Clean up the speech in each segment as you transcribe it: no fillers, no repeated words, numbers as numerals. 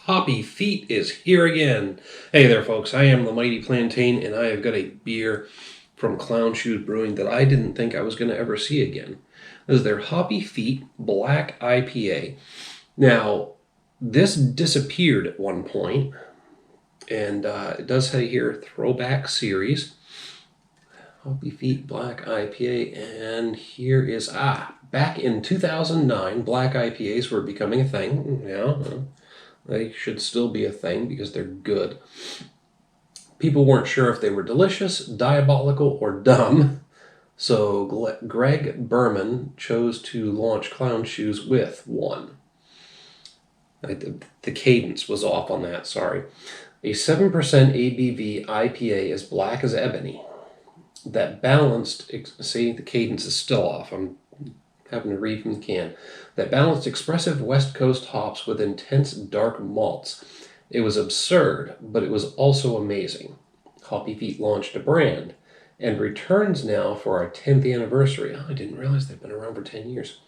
Hoppy Feet is here again. Hey there, folks. I am the Mighty Plantain, and I have got a beer from Clown Shoes Brewing that I didn't think I was going to ever see again. This is their Hoppy Feet Black IPA. Now, this disappeared at one point, and it does say here Throwback Series. Hoppy Feet Black IPA, and here is, back in 2009, black IPAs were becoming a thing. Yeah, they should still be a thing because they're good. People weren't sure if they were delicious, diabolical, or dumb, so Greg Berman chose to launch Clown Shoes with one. The cadence was off on that, sorry. A 7% ABV IPA as black as ebony. That balanced, see, the cadence is still off. I'm having to read from the can. That balanced expressive West Coast hops with intense dark malts. It was absurd, but it was also amazing. Hoppy Feet launched a brand and returns now for our 10th anniversary. Oh, I didn't realize they've been around for 10 years.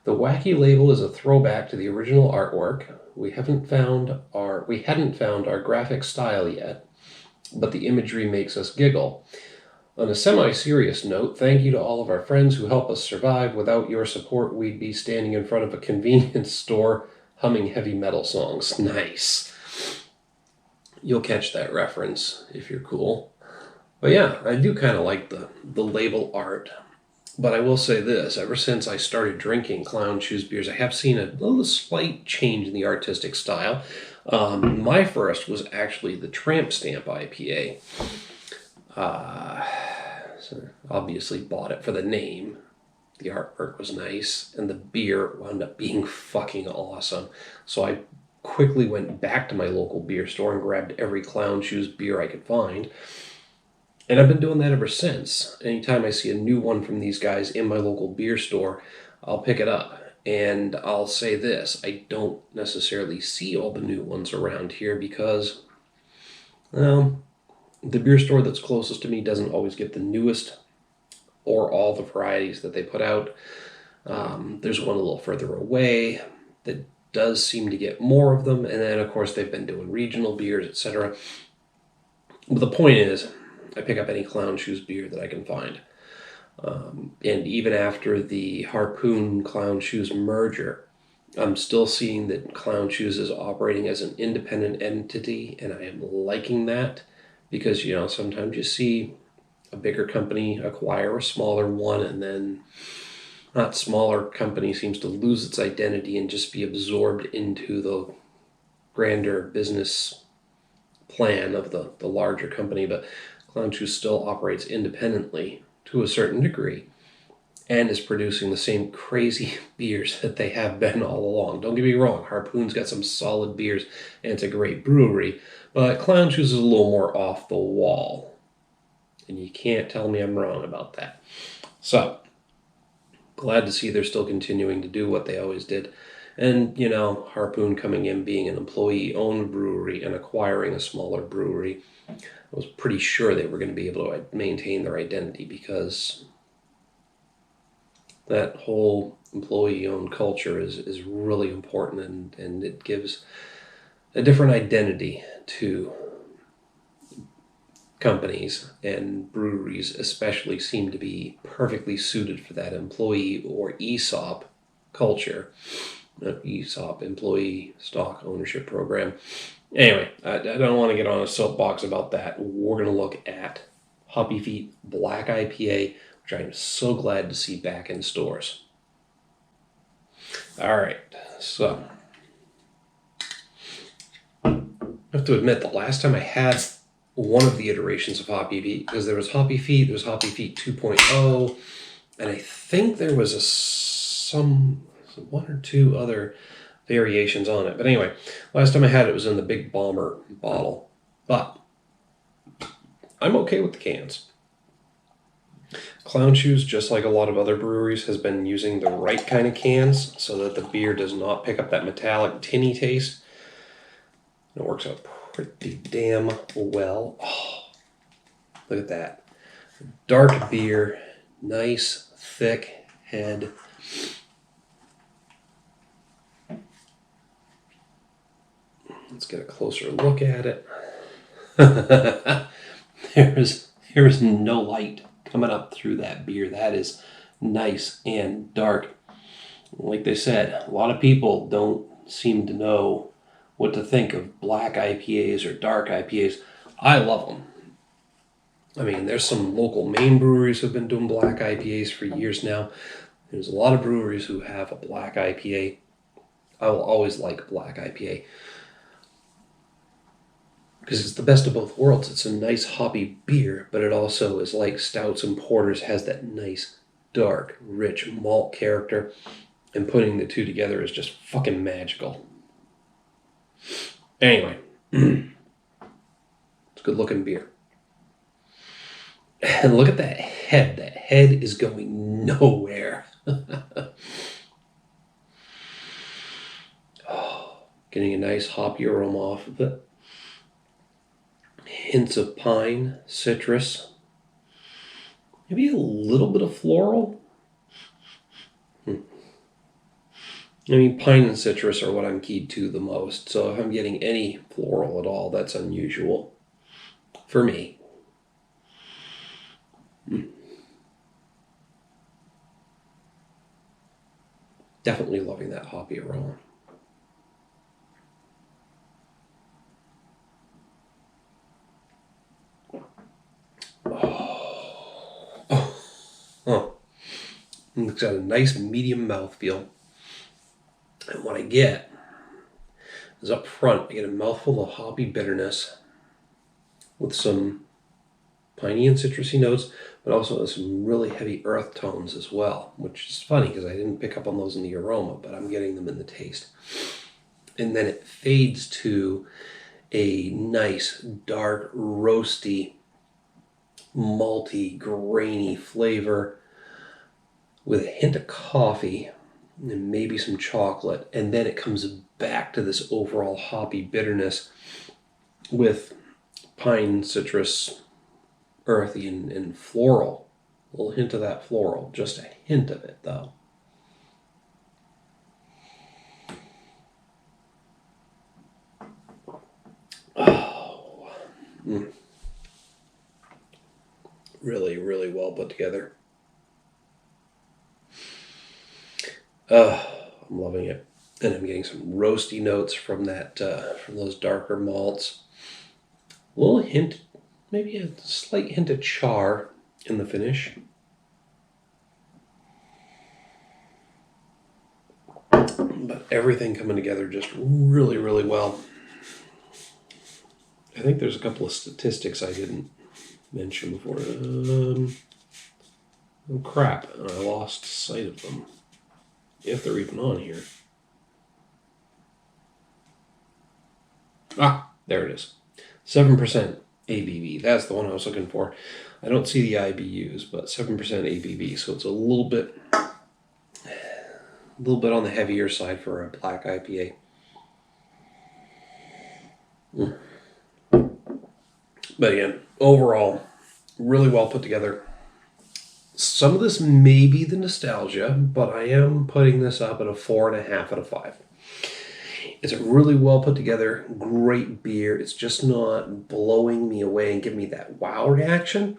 The wacky label is a throwback to the original artwork. We hadn't found our graphic style yet, but the imagery makes us giggle. On a semi-serious note, thank you to all of our friends who help us survive. Without your support, we'd be standing in front of a convenience store humming heavy metal songs. Nice. You'll catch that reference if you're cool. But yeah, I do kind of like the label art. But I will say this, ever since I started drinking Clown Shoes beers, I have seen a little slight change in the artistic style. My first was actually the Tramp Stamp IPA. So obviously bought it for the name. The artwork was nice, and the beer wound up being fucking awesome. So I quickly went back to my local beer store and grabbed every Clown Shoes beer I could find. And I've been doing that ever since. Anytime I see a new one from these guys in my local beer store, I'll pick it up. And I'll say this, I don't necessarily see all the new ones around here because, well, the beer store that's closest to me doesn't always get the newest or all the varieties that they put out. There's one a little further away that does seem to get more of them. And then, of course, they've been doing regional beers, etc. But the point is, I pick up any Clown Shoes beer that I can find. And even after the Harpoon Clown Shoes merger, I'm still seeing that Clown Shoes is operating as an independent entity, and I am liking that. Because, sometimes you see a bigger company acquire a smaller one, and then that smaller company seems to lose its identity and just be absorbed into the grander business plan of the larger company. But Clown Shoes still operates independently to a certain degree and is producing the same crazy beers that they have been all along. Don't get me wrong, Harpoon's got some solid beers, and it's a great brewery, but Clown Shoes is a little more off the wall. And you can't tell me I'm wrong about that. So, glad to see they're still continuing to do what they always did. And, Harpoon coming in, being an employee-owned brewery and acquiring a smaller brewery, I was pretty sure they were going to be able to maintain their identity because that whole employee-owned culture is really important, and it gives a different identity to companies, and breweries especially seem to be perfectly suited for that employee or ESOP culture. ESOP, Employee Stock Ownership Program. Anyway, I don't want to get on a soapbox about that. We're going to look at Hoppy Feet Black IPA, which I'm so glad to see back in stores. All right, so I have to admit, the last time I had one of the iterations of Hoppy Feet, because there was Hoppy Feet, there was Hoppy Feet 2.0, and I think there was one or two other variations on it. But anyway, last time I had it was in the Big Bomber bottle. But I'm okay with the cans. Clown Shoes, just like a lot of other breweries, has been using the right kind of cans so that the beer does not pick up that metallic tinny taste. It works out pretty damn well. Oh, look at that. Dark beer, nice, thick head. Let's get a closer look at it. There's no light coming up through that beer. That is nice and dark. Like they said, a lot of people don't seem to know what to think of black IPAs or dark IPAs. I love them. I mean, there's some local Maine breweries who have been doing black IPAs for years now. There's a lot of breweries who have a black IPA. I will always like black IPA because it's the best of both worlds. It's a nice hoppy beer, but it also is like stouts and porters, has that nice, dark, rich malt character, and putting the two together is just fucking magical. Anyway, it's a good looking beer. And look at that head. That head is going nowhere. Oh, getting a nice hoppy aroma off of it. Hints of pine, citrus. Maybe a little bit of floral. I mean, pine and citrus are what I'm keyed to the most. So if I'm getting any floral at all, that's unusual for me. Definitely loving that hoppy aroma. Oh. It's got a nice medium mouthfeel. And what I get is up front, I get a mouthful of hoppy bitterness with some piney and citrusy notes, but also some really heavy earth tones as well, which is funny because I didn't pick up on those in the aroma, but I'm getting them in the taste. And then it fades to a nice, dark, roasty, malty, grainy flavor with a hint of coffee and maybe some chocolate. And then it comes back to this overall hoppy bitterness with pine, citrus, earthy, and floral. A little hint of that floral, just a hint of it though. Oh, really, really well put together. I'm loving it, and I'm getting some roasty notes from that, from those darker malts. A little hint, maybe a slight hint of char in the finish. But everything coming together just really, really well. I think there's a couple of statistics I didn't mention before. Oh crap, and I lost sight of them. If they're even on here. Ah, there it is. 7% ABV. That's the one I was looking for. I don't see the IBUs, but 7% ABV, so it's a little bit on the heavier side for a black IPA. But again, overall, really well put together. Some of this may be the nostalgia, but I am putting this up at a 4.5 out of 5. It's a really well put together, great beer. It's just not blowing me away and giving me that wow reaction.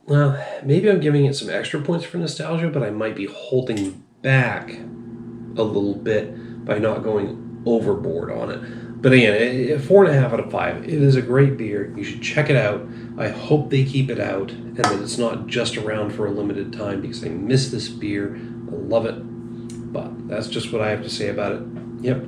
Well, maybe I'm giving it some extra points for nostalgia, but I might be holding back a little bit by not going overboard on it. But again, 4.5 out of 5. It is a great beer. You should check it out. I hope they keep it out and that it's not just around for a limited time because I miss this beer. I love it. But that's just what I have to say about it. Yep,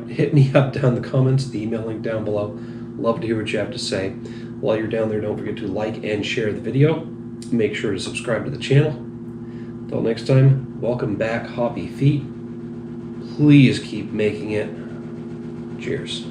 hit me up down in the comments, the email link down below. Love to hear what you have to say. While you're down there, don't forget to like and share the video. Make sure to subscribe to the channel. Until next time, welcome back, Hoppy Feet. Please keep making it. Cheers.